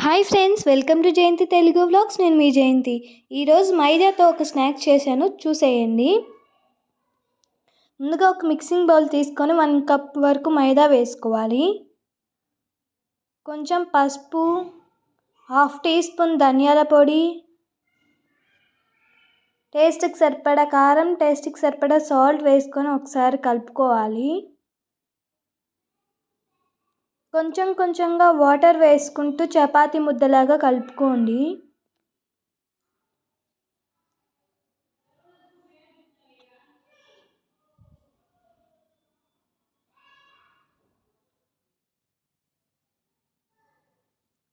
Hi friends, welcome to Jayanthi Telugu vlogs. నేను మీ జయంతి. ఈరోజు మైదాతో ఒక స్నాక్ చేశాను, చూసేయండి. ముందుగా ఒక మిక్సింగ్ బౌల్ తీసుకొని 1 కప్ వరకు మైదా వేసుకోవాలి. కొంచెం పసుపు, 1/2 టీ స్పూన్ ధనియాల పొడి, టేస్ట్కి సరిపడా కారం, టేస్ట్కి సరిపడా సాల్ట్ వేసుకొని ఒకసారి కలుపుకోవాలి. కొంచెం కొంచెంగా వాటర్ వేసుకుంటూ చపాతీ ముద్దలాగా కలుపుకోండి.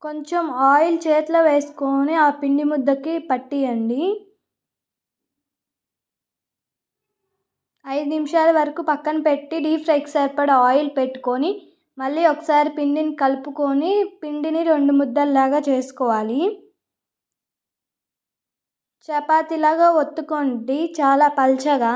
కొంచెం ఆయిల్ చేతిలో వేసుకొని ఆ పిండి ముద్దకి పట్టియండి. 5 నిమిషాల వరకు పక్కన పెట్టి డీప్ ఫ్రైకి సరిపడా ఆయిల్ పెట్టుకొని మళ్ళీ ఒకసారి పిండిని కలుపుకొని పిండిని 2 ముద్దల్లాగా చేసుకోవాలి. చపాతీలాగా ఒత్తుకోండి, చాలా పల్చగా.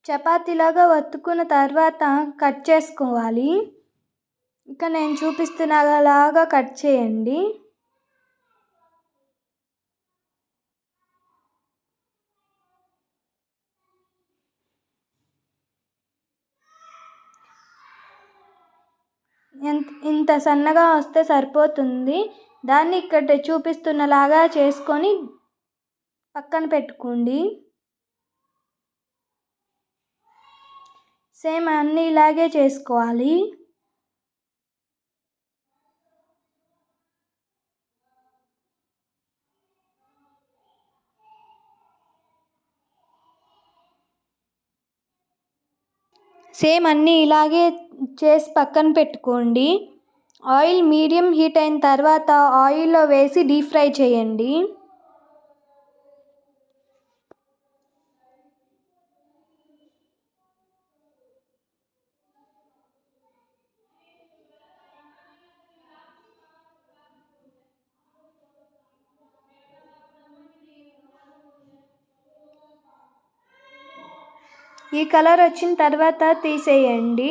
చపాతీలాగా ఒత్తుకున్న తర్వాత కట్ చేసుకోవాలి. ఇక నేను చూపిస్తున్నలాగా కట్ చేయండి. ఇంత సన్నగా వస్తే సరిపోతుంది. దాన్ని ఇక్కడ చూపిస్తున్నలాగా చేసుకొని పక్కన పెట్టుకోండి. సేమ్ అన్నీ ఇలాగే చేసుకోవాలి. సేమ్ అన్నీ ఇలాగే చేసి పక్కన పెట్టుకోండి. ఆయిల్ మీడియం హీట్ అయిన తర్వాత ఆయిల్లో వేసి డీప్ ఫ్రై చేయండి. ఈ కలర్ వచ్చిన తర్వాత తీసేయండి.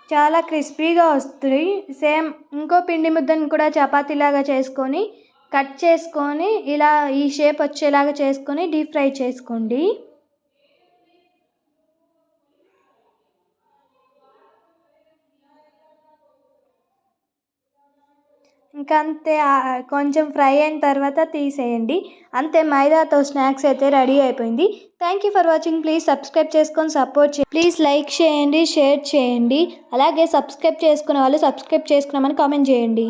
చాలా క్రిస్పీగా వస్తుంది. సేమ్ ఇంకో పిండి ముద్దను కూడా చపాతీలాగా చేసుకొని కట్ చేసుకొని ఇలా ఈ షేప్ వచ్చేలాగా చేసుకొని డీప్ ఫ్రై చేసుకోండి. ఇంకా అంతే, కొంచెం ఫ్రై అయిన తర్వాత తీసేయండి. అంతే, మైదాతో స్నాక్స్ అయితే రెడీ అయిపోయింది. Thank you for watching. Please subscribe చేసుకొని సపోర్ట్ చేయండి. ప్లీజ్ లైక్ చేయండి, షేర్ చేయండి. అలాగే సబ్స్క్రైబ్ చేసుకునే వాళ్ళు సబ్స్క్రైబ్ చేసుకున్నామని కామెంట్ చేయండి.